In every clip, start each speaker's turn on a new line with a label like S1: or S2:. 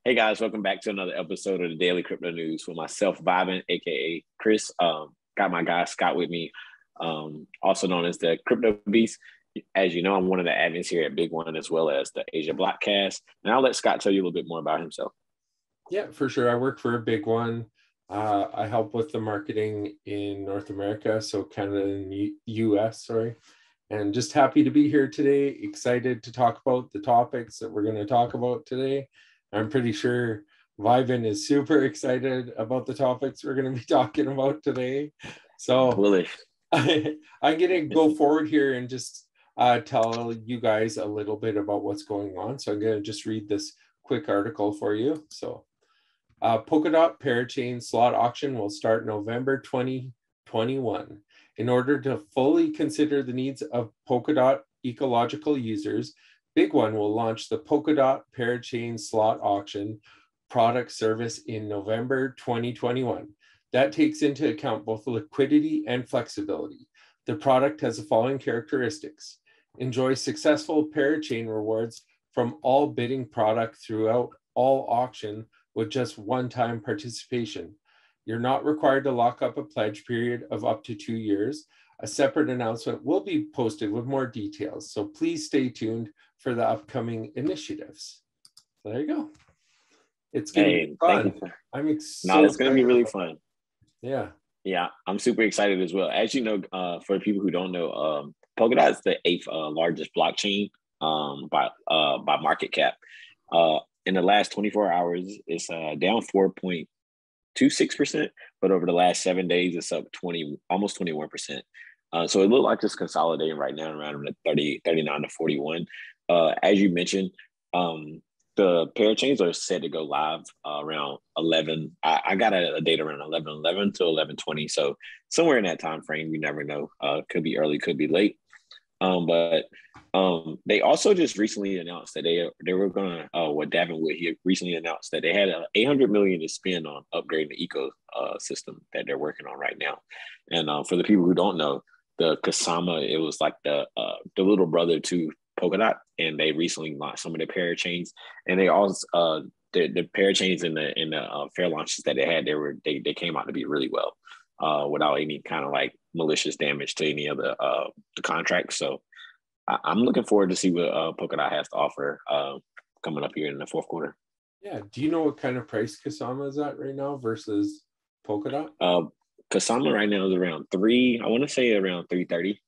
S1: Hey guys, welcome back to another episode of the Daily Crypto News with myself, Vibin, aka Chris. Got my guy Scott with me, also known as the Crypto Beast. As you know, I'm one of the admins here at BigONE as well as the Asia Blockcast. And I'll let Scott tell you a little bit more about himself.
S2: Yeah, for sure. I work for a BigONE. I help with the marketing in North America, so Canada and US, sorry. And just happy to be here today. Excited to talk about the topics that we're going to talk about today. I'm pretty sure Vibin is super excited about the topics we're going to be talking about today. So
S1: Bullish.
S2: I'm going to go forward here and just tell you guys a little bit about what's going on. So I'm going to just read this quick article for you. So Polkdot parachain slot auction will start November 2021. In order to fully consider the needs of Polkdot ecological users, BigONE will launch the Polkdot parachain slot auction product service in November 2021. That takes into account both liquidity and flexibility. The product has the following characteristics. Enjoy successful parachain rewards from all bidding product throughout all auction with just one-time participation. You're not required to lock up a pledge period of up to 2 years. A separate announcement will be posted with more details, so please stay tuned for the upcoming initiatives. So there you go. It's going to be fun.
S1: I'm excited. No, it's going to be really fun.
S2: Yeah.
S1: Yeah, I'm super excited as well. As you know, for people who don't know, Polkdot is the 8th largest blockchain by market cap. In the last 24 hours, it's down 4.26%, but over the last 7 days, it's up almost 21%. So it looked like it's consolidating right now around the 39 to 41. As you mentioned, the parachains are set to go live around 11. I got a date around 11:11 to 11:20. So somewhere in that time frame, you never know. Could be early, could be late. But they also just recently announced that they were going to, Davin Wood, he recently announced that they had $800 million to spend on upgrading the ecosystem that they're working on right now. And for the people who don't know, the Kasama, it was like the little brother to Polkdot, and they recently launched some of the parachains, and they also the parachains in the fair launches that they had, they came out to be really well. Without any kind of like malicious damage to any of the contracts. So I'm looking forward to see what Polkdot has to offer coming up here in the fourth quarter.
S2: Yeah. Do you know what kind of price Kasama is at right now versus Polkdot?
S1: Kasama right now is around I want to say around 330,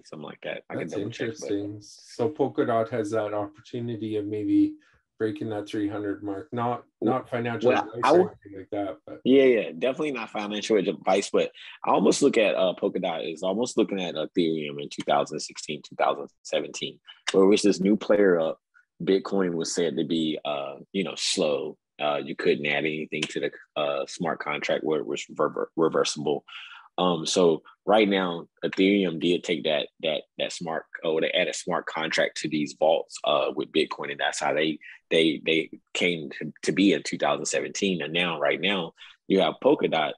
S1: something like that.
S2: That's interesting. So Polkdot has that opportunity of maybe breaking that 300 mark, not financial advice or anything like that, but
S1: yeah, definitely not financial advice. But I almost look at Polkdot is almost looking at Ethereum in 2016, 2017, where it was this new player up. Bitcoin was said to be, slow. You couldn't add anything to the smart contract where it was reversible. So right now, Ethereum did take that smart, they added smart contract to these vaults with Bitcoin, and that's how they came to be in 2017. And now, right now, you have Polkdot,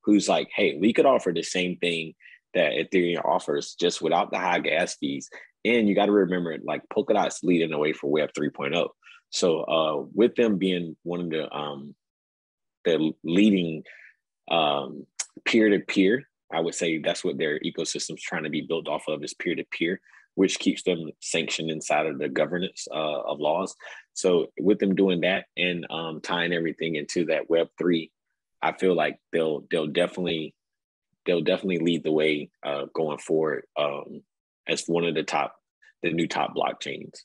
S1: who's like, hey, we could offer the same thing that Ethereum offers, just without the high gas fees. And you got to remember, like, Polkadot's leading the way for Web 3.0. So with them being one of the leading peer-to-peer, I would say that's what their ecosystem's trying to be built off of, is peer-to-peer, which keeps them sanctioned inside of the governance of laws. So with them doing that and tying everything into that Web3, I feel like they'll definitely lead the way going forward as one of the new top blockchains.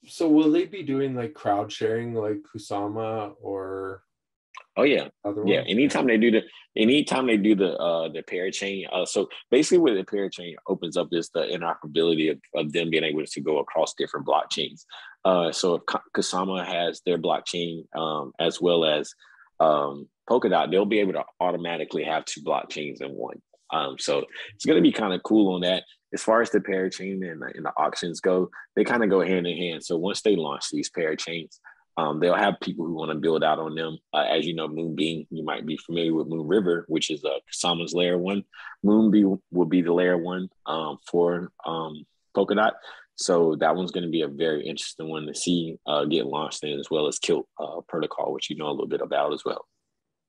S2: So will they be doing like crowd sharing like Kusama or?
S1: Oh yeah, yeah. Anytime they do the parachain, so basically what the parachain opens up is the interoperability of them being able to go across different blockchains. So if Kusama has their blockchain as well as Polkadot, they'll be able to automatically have two blockchains in one. So it's going to be kind of cool on that. As far as the parachain and the auctions go, they kind of go hand in hand. So once they launch these parachains, they'll have people who want to build out on them. As you know, Moonbeam, you might be familiar with Moon River, which is Kasama's layer 1. Moonbeam will be the layer 1 for Polkadot. So that one's going to be a very interesting one to see get launched in, as well as Kilt protocol, which you know a little bit about as well.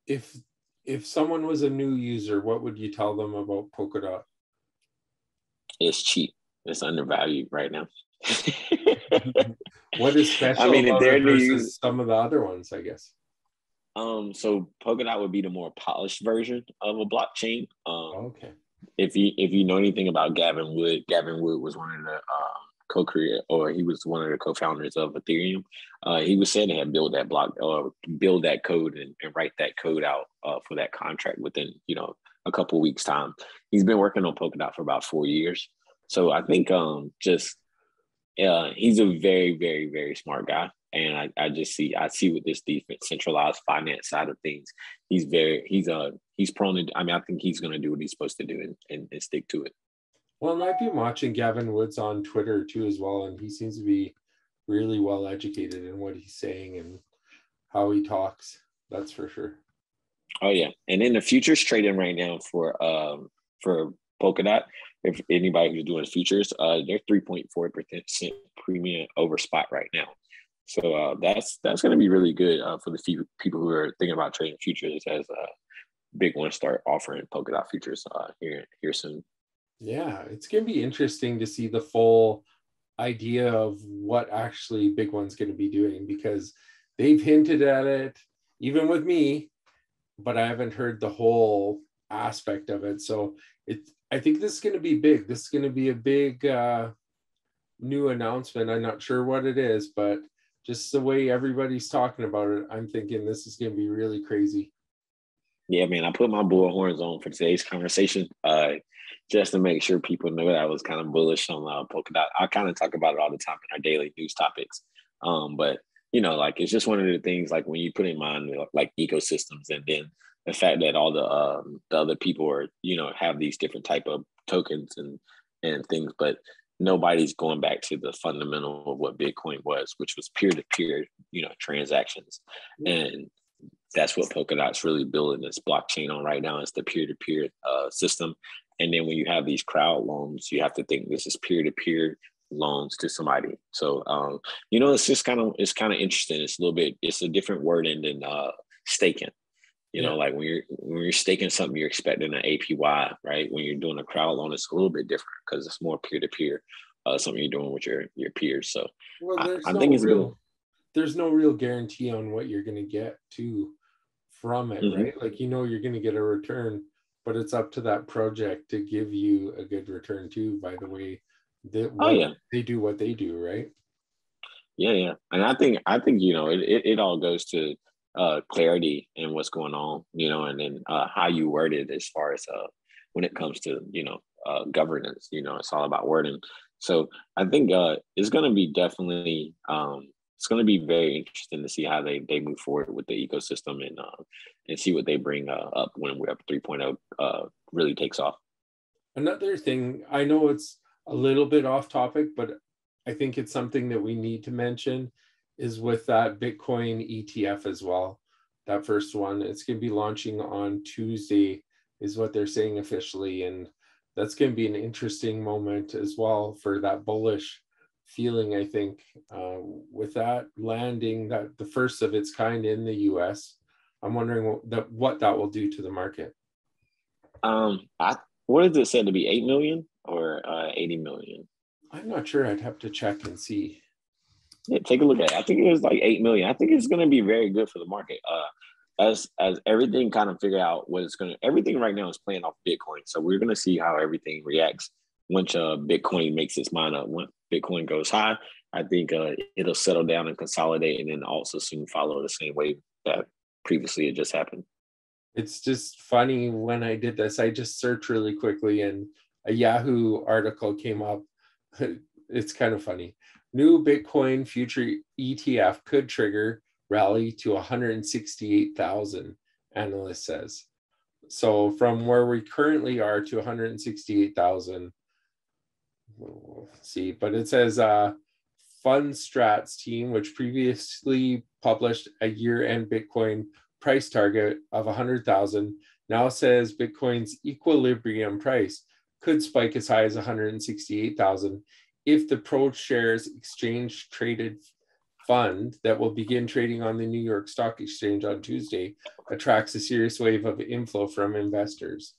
S2: If someone was a new user, what would you tell them about Polkdot?
S1: It's cheap. It's undervalued right now.
S2: What is special
S1: I mean, if
S2: about
S1: they're
S2: it
S1: new,
S2: versus some of the other ones, I guess?
S1: so Polkadot would be the more polished version of a blockchain.
S2: Okay.
S1: If you know anything about Gavin Wood was one of the co-creator, or he was one of the co-founders of Ethereum. He was said to have built that block or build that code and write that code out for that contract within a couple of weeks time. He's been working on Polkadot for about 4 years. So I think he's a very, very, very smart guy. And I see with this decentralized finance side of things, he's prone to, I think he's going to do what he's supposed to do and stick to it.
S2: Well, and I've been watching Gavin Woods on Twitter too as well, and he seems to be really well educated in what he's saying and how he talks. That's for sure.
S1: Oh yeah, and then the futures trading right now for Polkadot. If anybody who's doing futures, they're 3.4% premium over spot right now. So that's going to be really good for the few people who are thinking about trading futures, as BigONE start offering Polkadot futures here soon.
S2: Yeah, it's going to be interesting to see the full idea of what actually BigONE's going to be doing, because they've hinted at it, even with me, but I haven't heard the whole aspect of it. So I think this is going to be big. This is going to be a big new announcement. I'm not sure what it is, but just the way everybody's talking about it, I'm thinking this is going to be really crazy.
S1: Yeah, man, I put my bull horns on for today's conversation just to make sure people know that I was kind of bullish on Polkadot. I kind of talk about it all the time in our daily news topics. But, it's just one of the things, like when you put in mind, like ecosystems, and then the fact that all the other people are, have these different type of tokens and things, but nobody's going back to the fundamental of what Bitcoin was, which was peer-to-peer, transactions. And that's what Polkadot's really building this blockchain on right now. Is the peer-to-peer system. And then when you have these crowd loans, you have to think this is peer-to-peer loans to somebody. So, it's just kind of interesting. It's a different wording than staking. Like when you're staking something, you're expecting an APY, right? When you're doing a crowd loan, it's a little bit different because it's more peer-to-peer, something you're doing with your peers. So I think it's good.
S2: There's no real guarantee on what you're going to get from it, right? Like, you're going to get a return, but it's up to that project to give you a good return too, by the way they do what they do, right?
S1: Yeah. And I think it all goes to clarity and what's going on, and then how you word it as far as when it comes to governance. It's all about wording. So I think it's going to be definitely it's going to be very interesting to see how they move forward with the ecosystem and see what they bring up when Web 3.0 really takes off.
S2: Another thing, I know it's a little bit off topic, but I think it's something that we need to mention, is with that Bitcoin ETF as well. That first one, it's going to be launching on Tuesday, is what they're saying officially. And that's going to be an interesting moment as well for that bullish feeling, I think, with that landing, that the first of its kind in the US. I'm wondering what that will do to the market.
S1: What is it said to be, 8 million or 80 million?
S2: I'm not sure. I'd have to check and see.
S1: Yeah, take a look at it. I think it was like 8 million. I think it's going to be very good for the market. As everything kind of figure out what it's going to, everything right now is playing off Bitcoin. So we're going to see how everything reacts once Bitcoin makes its mind up. When Bitcoin goes high, I think it'll settle down and consolidate, and then also soon follow the same way that previously it just happened.
S2: It's just funny, when I did this, I just searched really quickly and a Yahoo article came up. It's kind of funny. New Bitcoin future ETF could trigger rally to 168,000, analyst says. So from where we currently are to 168,000, we'll see. But it says Fund Strats team, which previously published a year-end Bitcoin price target of 100,000, now says Bitcoin's equilibrium price could spike as high as 168,000 if the ProShares exchange traded fund that will begin trading on the New York Stock Exchange on Tuesday attracts a serious wave of inflow from investors.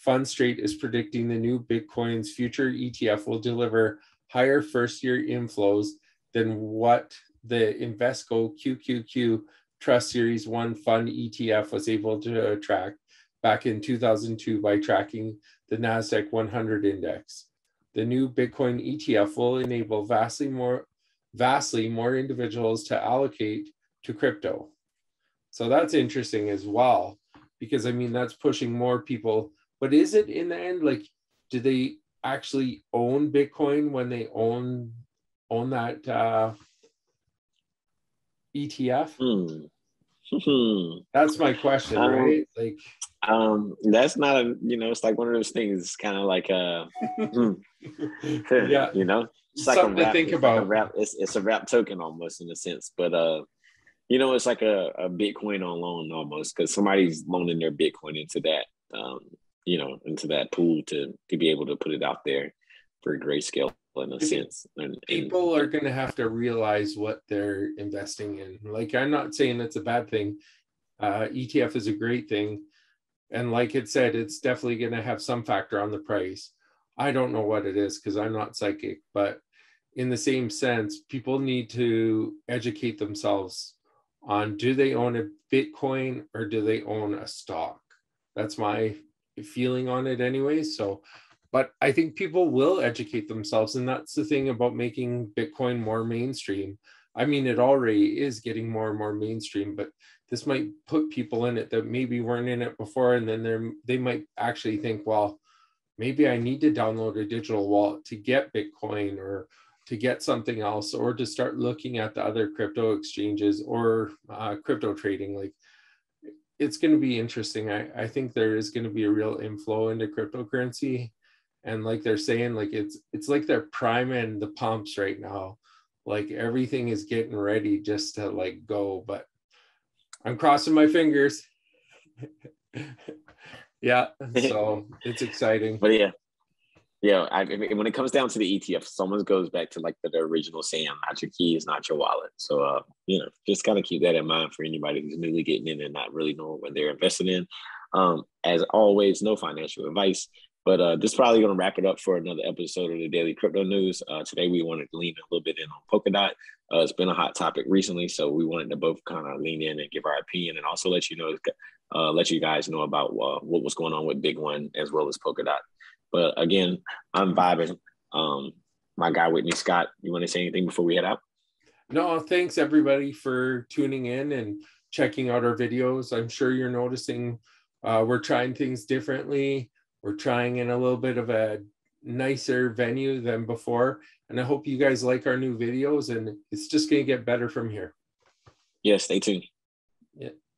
S2: Fundstrat is predicting the new Bitcoin's future ETF will deliver higher first-year inflows than what the Invesco QQQ Trust Series 1 Fund ETF was able to attract back in 2002 by tracking the NASDAQ 100 index. The new Bitcoin ETF will enable vastly more individuals to allocate to crypto. So that's interesting as well, because I mean, that's pushing more people. But is it in the end, like, do they actually own Bitcoin when they own that ETF? That's my question, right? Like,
S1: that's not a, it's like one of those things. It's kind of like
S2: yeah,
S1: it's like
S2: something to think about.
S1: It's a wrap token almost in a sense, but it's like a Bitcoin on loan almost, because somebody's loaning their Bitcoin into that, into that pool to be able to put it out there for grayscale in a sense. And
S2: people are going to have to realize what they're investing in. Like, I'm not saying it's a bad thing. ETF is a great thing. And like it said, it's definitely going to have some factor on the price. I don't know what it is because I'm not psychic, but in the same sense, people need to educate themselves on, do they own a Bitcoin or do they own a stock? That's my feeling on it anyway. So, but I think people will educate themselves. And that's the thing about making Bitcoin more mainstream. I mean, it already is getting more and more mainstream, but this might put people in it that maybe weren't in it before. And then they might actually think, well, maybe I need to download a digital wallet to get Bitcoin or to get something else, or to start looking at the other crypto exchanges or crypto trading. Like, it's going to be interesting. I think there is going to be a real inflow into cryptocurrency. And like they're saying, like it's like they're priming the pumps right now. Like, everything is getting ready just to like go, but I'm crossing my fingers. Yeah, so it's exciting.
S1: But when it comes down to the ETF, someone goes back to like the original saying, "Not your keys, not your wallet." So just kind of keep that in mind for anybody who's newly getting in and not really knowing what they're investing in. As always, no financial advice. But this is probably going to wrap it up for another episode of the Daily Crypto News. Today, we wanted to lean a little bit in on Polkdot. It's been a hot topic recently, so we wanted to both kind of lean in and give our opinion, and also let you guys know about what was going on with BigONE as well as Polkdot. But again, I'm vibing. My guy Whitney Scott, you want to say anything before we head out?
S2: No, thanks everybody for tuning in and checking out our videos. I'm sure you're noticing we're trying things differently. We're trying in a little bit of a nicer venue than before. And I hope you guys like our new videos, and it's just going to get better from here.
S1: Yeah, stay tuned.
S2: Yeah.